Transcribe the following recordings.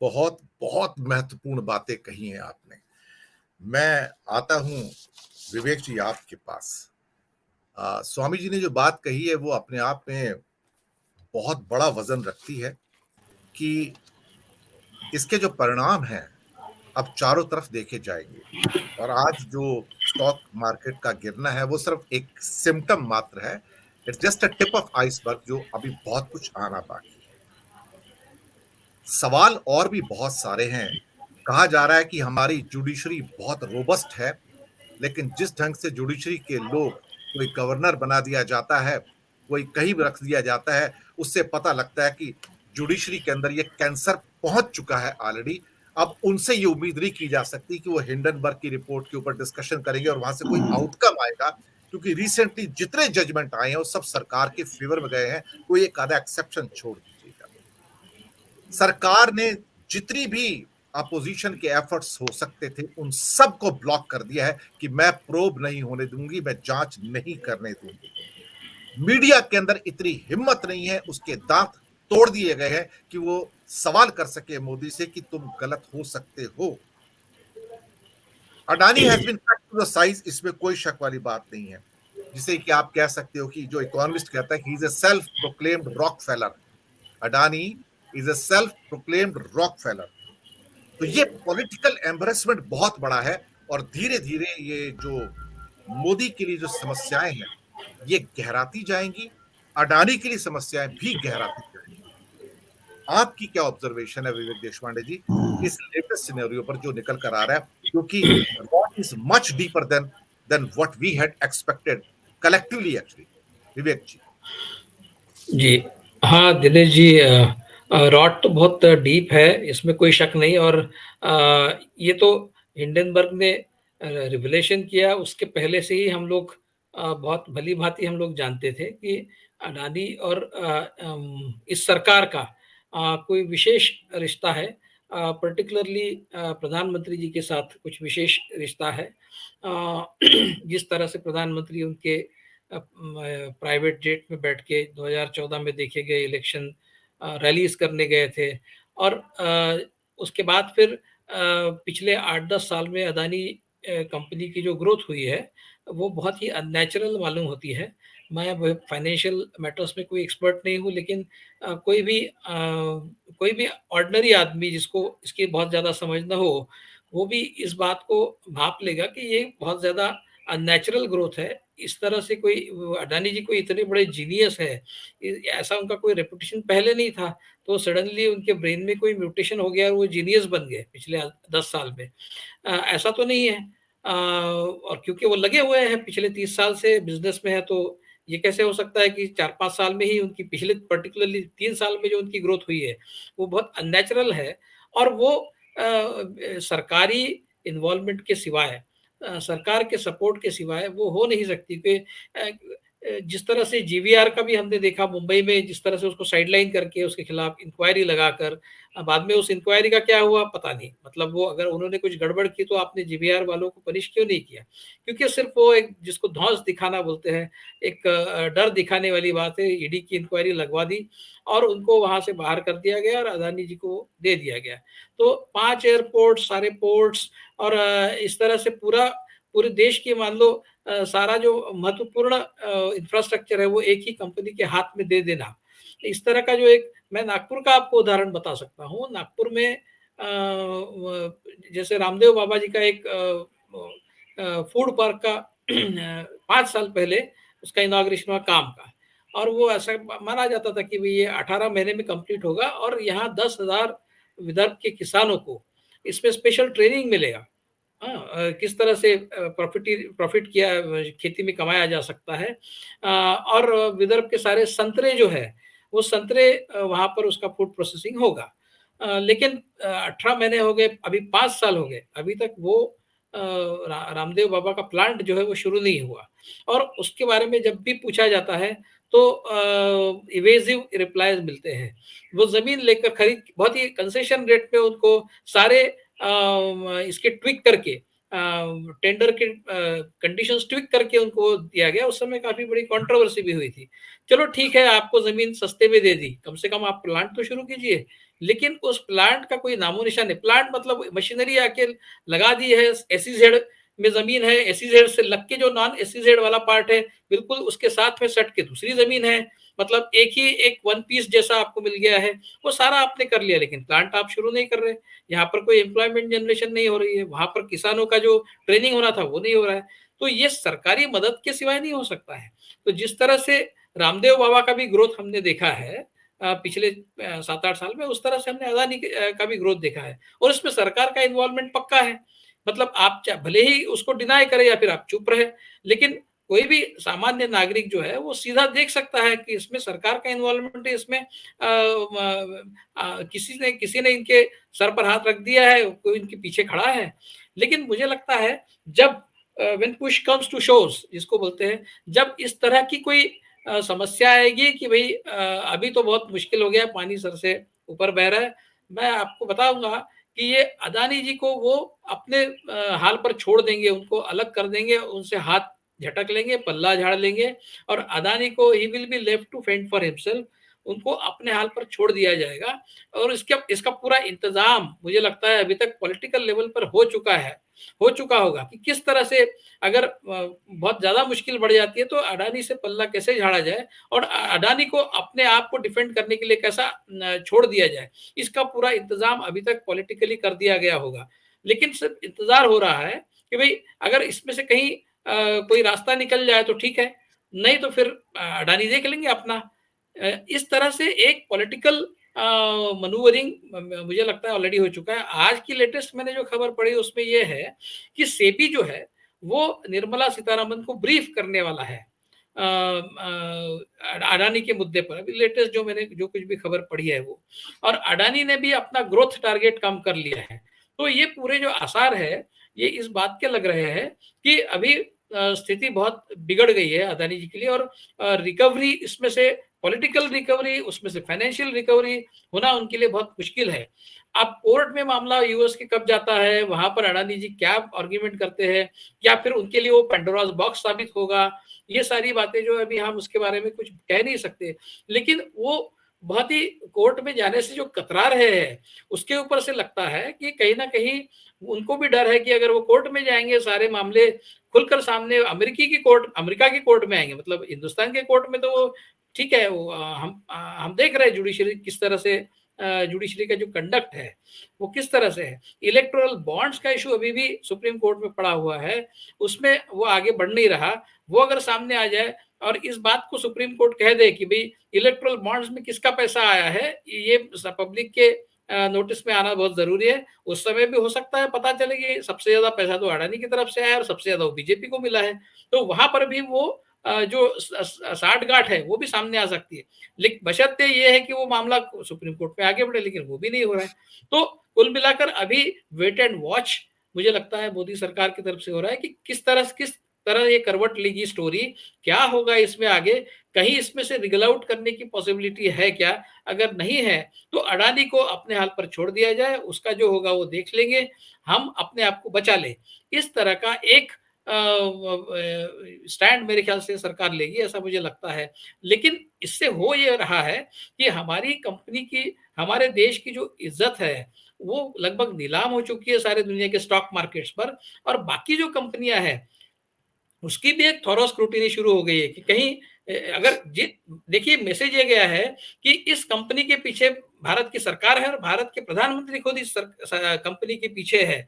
बहुत बहुत महत्वपूर्ण बातें कही हैं आपने। मैं आता हूँ विवेक जी आपके पास। स्वामी जी ने जो बात कही है वो अपने आप में बहुत बड़ा वजन रखती है कि इसके जो परिणाम हैं अब चारों तरफ देखे जाएंगे। और आज जो स्टॉक मार्केट का गिरना है वो सिर्फ एक सिम्टम मात्र है। It's just a tip of iceberg, जो अभी बहुत कुछ आना बाकी है। सवाल और भी बहुत सारे हैं। कहा जा रहा है कि हमारी जुडिशरी बहुत रोबस्ट है, लेकिन जिस ढंग से जुडिशरी के लोग, कोई गवर्नर बना दिया जाता है, कोई कहीं भी रख दिया जाता है, उससे पता लगता है कि जुडिशरी के अंदर ये कैंसर पहुंच चुका है ऑलरेडी। अब उनसे ये उम्मीद नहीं की जा सकती कि वो हिंडनबर्ग की रिपोर्ट के ऊपर डिस्कशन करेंगे और वहां से कोई आउटकम आएगा, क्योंकि रिसेंटली जितने जजमेंट आए हैं वो सब सरकार के फेवर में गए हैं। कोई एक आधा एक्सेप्शन छोड़ दीजिएगा। सरकार ने जितनी भी अपोजिशन के एफर्ट्स हो सकते थे उन सब को ब्लॉक कर दिया है कि मैं प्रोब नहीं होने दूंगी, मैं जांच नहीं करने दूंगी। मीडिया के अंदर इतनी हिम्मत नहीं है, उसके दांत तोड़ दिए गए हैं कि वो सवाल कर सके मोदी से कि तुम गलत हो सकते हो। Adani has been cut to the size, इसमें कोई शक वाली बात नहीं है। जिसे कि आप कह सकते हो कि जो इकोनॉमिस्ट कहता है, he is a self proclaimed rock failure. Adani is a self proclaimed rock failure. तो ये पॉलिटिकल एम्बेरसमेंट बहुत बड़ा है। और धीरे धीरे ये जो मोदी के लिए जो समस्याएं हैं ये गहराती जाएंगी, अडानी के लिए समस्याएं भी गहराती जाएंगी। आपकी क्या ऑब्जर्वेशन है विवेक देशपांडे जी इस लेटेस्ट सिनेरियो पर जो निकल कर आ रहा है, क्योंकि rot is much deeper than what we had expected collectively actually. Vivek ji. जी। हाँ, दिनेश जी, रॉट तो बहुत डीप है, इसमें कोई शक नहीं। और ये तो हिंडनबर्ग ने रिवलेशन किया, उसके पहले से ही हम लोग बहुत भली-भांति हम लोग जानते थे कि अडानी और इस सरकार का कोई विशेष रिश्ता है। पर्टिकुलरली प्रधानमंत्री जी के साथ कुछ विशेष रिश्ता है। जिस तरह से प्रधानमंत्री उनके प्राइवेट जेट में बैठ के 2014 में देखे गए इलेक्शन रैलीज करने गए थे। और उसके बाद फिर पिछले 8-10 साल में अदानी कंपनी की जो ग्रोथ हुई है वो बहुत ही अननेचुरल मालूम होती है। मैं फाइनेंशियल मैटर्स में कोई एक्सपर्ट नहीं हूँ, लेकिन कोई भी ऑर्डिनरी आदमी जिसको इसकी बहुत ज़्यादा समझ ना हो, वो भी इस बात को भाप लेगा कि ये बहुत ज़्यादा अननेचुरल ग्रोथ है। इस तरह से कोई अडानी जी कोई इतने बड़े जीनियस है, ऐसा उनका कोई रेपुटेशन पहले नहीं था, तो सडनली उनके ब्रेन में कोई म्यूटेशन हो गया और वो जीनियस बन गए पिछले 10 साल में। ऐसा तो नहीं है। और क्योंकि वो लगे हुए हैं पिछले 30 साल से बिजनेस में है, तो ये कैसे हो सकता है कि 4-5 साल में ही उनकी, पिछले पर्टिकुलरली 3 साल में जो उनकी ग्रोथ हुई है वो बहुत अननेचुरल है। और वो सरकारी इन्वॉल्वमेंट के सिवाय, सरकार के सपोर्ट के सिवाय वो हो नहीं सकती। कि जिस तरह से जीवीआर का भी हमने देखा मुंबई में, जिस तरह से उसको साइडलाइन करके उसके खिलाफ इंक्वायरी लगाकर, बाद में उस इंक्वायरी का क्या हुआ पता नहीं। मतलब वो अगर उन्होंने कुछ गड़बड़ की तो आपने जीवीआर वालों को पनिश क्यों नहीं किया? क्योंकि सिर्फ वो एक जिसको धौंस दिखाना बोलते हैं, एक डर दिखाने वाली बात है। ईडी की इंक्वायरी लगवा दी और उनको वहां से बाहर कर दिया गया और अदानी जी को दे दिया गया। तो 5 एयरपोर्ट, सारे पोर्ट्स, और इस तरह से पूरे देश की मान लो सारा जो महत्वपूर्ण इंफ्रास्ट्रक्चर है वो एक ही कंपनी के हाथ में दे देना। इस तरह का जो एक, मैं नागपुर का आपको उदाहरण बता सकता हूँ। नागपुर में जैसे रामदेव बाबा जी का एक फूड पार्क का 5 साल पहले उसका इनॉग्रेशन हुआ काम का। और वो ऐसा माना जाता था कि भाई ये 18 महीने में कंप्लीट होगा और यहाँ 10,000 विदर्भ के किसानों को इसमें स्पेशल ट्रेनिंग मिलेगा। हाँ, किस तरह से प्रॉफिट किया खेती में कमाया जा सकता है। और विदर्भ के सारे संतरे जो है, वो संतरे वहाँ पर उसका फूड प्रोसेसिंग होगा। लेकिन 18 महीने हो गए, अभी 5 साल हो गए, अभी तक वो रामदेव बाबा का प्लांट जो है वो शुरू नहीं हुआ। और उसके बारे में जब भी पूछा जाता है तो इवेसिव रिप्लाईज मिलते हैं। वो ज़मीन लेकर खरीद, बहुत ही कंसेशन रेट पे उनको सारे इसके ट्विक करके, टेंडर के कंडीशंस ट्विक करके उनको दिया गया। उस समय काफ़ी बड़ी कंट्रोवर्सी भी हुई थी। चलो ठीक है, आपको ज़मीन सस्ते में दे दी, कम से कम आप प्लांट तो शुरू कीजिए। लेकिन उस प्लांट का कोई नामो-निशान नहीं। प्लांट मतलब मशीनरी आके लगा दी है, एसईजेड में ज़मीन है, एसईजेड से लग के जो नॉन एसईजेड वाला पार्ट है, बिल्कुल उसके साथ में सट के दूसरी ज़मीन है। मतलब एक ही एक वन पीस जैसा आपको मिल गया है, वो सारा आपने कर लिया, लेकिन प्लांट आप शुरू नहीं कर रहे। यहाँ पर कोई एम्प्लॉयमेंट जनरेशन नहीं हो रही है, वहाँ पर किसानों का जो ट्रेनिंग होना था, वो नहीं हो रहा है। तो ये सरकारी मदद के सिवाय नहीं हो सकता है। तो जिस तरह से रामदेव बाबा का भी ग्रोथ हमने देखा है पिछले 7-8 साल में, उस तरह से हमने अदानी का भी ग्रोथ देखा है और इसमें सरकार का इन्वॉल्वमेंट पक्का है। मतलब आप च भले ही उसको डिनाय करें या फिर आप चुप रहे, लेकिन कोई भी सामान्य नागरिक जो है, वो सीधा देख सकता है कि इसमें सरकार का इन्वॉल्वमेंट है, इसमें किसी ने इनके सर पर हाथ रख दिया है, कोई इनके पीछे खड़ा है। लेकिन मुझे लगता है जब when push comes to shove जिसको बोलते हैं, जब इस तरह की कोई समस्या आएगी कि भई अभी तो बहुत मुश्किल हो गया है, पानी सर से ऊपर बह रहा है। मैं आपको बताऊँगा कि ये अदानी जी को वो अपने हाल पर छोड़ देंगे, उनको अलग कर देंगे, उनसे हाथ झटक लेंगे, पल्ला झाड़ लेंगे और अदानी को ही will be left to fend for himself. उनको अपने हाल पर छोड़ दिया जाएगा और इसका पूरा इंतज़ाम मुझे लगता है अभी तक पॉलिटिकल लेवल पर हो चुका होगा कि किस तरह से अगर बहुत ज़्यादा मुश्किल बढ़ जाती है तो अडानी से पल्ला कैसे झाड़ा जाए और अडानी को अपने आप को डिफेंड करने के लिए कैसा छोड़ दिया जाए। इसका पूरा इंतज़ाम अभी तक पॉलिटिकली कर दिया गया होगा। लेकिन सिर्फ इंतज़ार हो रहा है कि भई अगर इसमें से कहीं कोई रास्ता निकल जाए तो ठीक है, नहीं तो फिर अडानी देख लेंगे अपना। इस तरह से एक पॉलिटिकल मैनूवरिंग मुझे लगता है ऑलरेडी हो चुका है। आज की लेटेस्ट मैंने जो खबर पढ़ी उसमें ये है कि सेबी जो है वो निर्मला सीतारमन को ब्रीफ करने वाला है अडानी के मुद्दे पर। अभी लेटेस्ट जो मैंने जो कुछ भी खबर पढ़ी है वो, और अडानी ने भी अपना ग्रोथ टारगेट कम कर लिया है। तो ये पूरे जो आसार है, ये इस बात के लग रहे हैं कि अभी स्थिति बहुत बिगड़ गई है अदानी जी के लिए और रिकवरी इसमें से पॉलिटिकल रिकवरी, उसमें से फाइनेंशियल रिकवरी होना उनके लिए बहुत मुश्किल है। अब कोर्ट में मामला यूएस के कब जाता है, वहाँ पर अडानी जी क्या आर्ग्यूमेंट करते हैं, या फिर उनके लिए वो पेंडोरास बॉक्स साबित होगा, ये सारी बातें जो है अभी हम उसके बारे में कुछ कह नहीं सकते। लेकिन वो बहुत ही कोर्ट में जाने से जो कतरा रहे हैं, उसके ऊपर से लगता है कि कहीं न कहीं उनको भी डर है कि अगर वो कोर्ट में जाएँगे, सारे मामले खुलकर सामने अमेरिका की कोर्ट में आएँगे, मतलब हिंदुस्तान के कोर्ट में तो वो ठीक है, वो हम देख रहे हैं जुडिशरी किस तरह से जुडिशरी का जो कंडक्ट है, वो किस तरह से है। इलेक्टोरल बॉन्ड्स का इश्यू अभी भी सुप्रीम कोर्ट में पड़ा हुआ है, उसमें वो आगे बढ़ नहीं रहा। वो अगर सामने आ जाए और इस बात को सुप्रीम कोर्ट कह दे कि भई इलेक्टोरल बॉन्ड्स में किसका पैसा आया है, ये पब्लिक के नोटिस में आना बहुत ज़रूरी है। उस समय भी हो सकता है पता चले कि सबसे ज़्यादा पैसा तो अडानी की तरफ से आया है और सबसे ज़्यादा वो बीजेपी को मिला है। तो वहाँ पर भी वो जो साठगांठ है, वो भी सामने आ सकती है। बशर्ते ये है कि वो मामला सुप्रीम कोर्ट में आगे बढ़े, लेकिन वो भी नहीं हो रहा है। तो कुल मिलाकर अभी वेट एंड वॉच मुझे लगता है मोदी सरकार की तरफ से हो रहा है कि किस तरह ये करवट लेगी स्टोरी, क्या होगा इसमें आगे, कहीं इसमें से रिगल आउट करने की पॉसिबिलिटी है क्या? अगर नहीं है, तो अडानी को अपने हाल पर छोड़ दिया जाए, उसका जो होगा वो देख लेंगे, हम अपने आप को बचा लें। इस तरह का एक स्टैंड मेरे ख्याल से सरकार लेगी, ऐसा मुझे लगता है। लेकिन इससे हो ये रहा है कि हमारी कंपनी की, हमारे देश की जो इज़्ज़त है, वो लगभग नीलाम हो चुकी है सारे दुनिया के स्टॉक मार्केट्स पर, और बाकी जो कंपनियाँ हैं, उसकी भी एक थॉरो स्क्रूटिनी शुरू हो गई है कि कहीं अगर देखिए मैसेज ये गया है कि इस कंपनी के पीछे भारत की सरकार है और भारत के प्रधानमंत्री खुद इस कंपनी के पीछे है।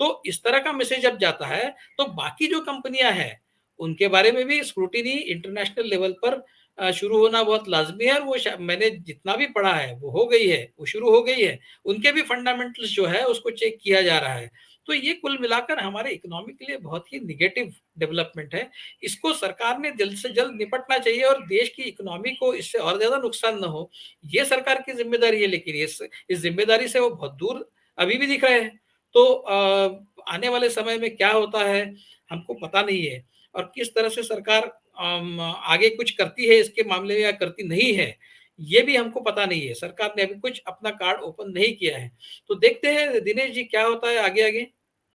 तो इस तरह का मैसेज जब जाता है तो बाकी जो कंपनियां हैं उनके बारे में भी स्क्रूटिनी इंटरनेशनल लेवल पर शुरू होना बहुत लाजमी है, और वो मैंने जितना भी पढ़ा है वो हो गई है, वो शुरू हो गई है। उनके भी फंडामेंटल्स जो है उसको चेक किया जा रहा है। तो ये कुल मिलाकर हमारे इकोनॉमी के लिए बहुत ही नेगेटिव डेवलपमेंट है। इसको सरकार ने जल्द से जल्द निपटना चाहिए और देश की इकोनॉमी को इससे और ज़्यादा नुकसान ना हो, ये सरकार की ज़िम्मेदारी है, लेकिन इस ज़िम्मेदारी से वो बहुत दूर अभी भी दिख रहे हैं। तो आने वाले समय में क्या होता है, हमको पता नहीं है, और किस तरह से सरकार आगे कुछ करती है इसके मामले में या करती नहीं है, ये भी हमको पता नहीं है। सरकार ने अभी कुछ अपना कार्ड ओपन नहीं किया है। तो देखते हैं दिनेश जी क्या होता है आगे-आगे।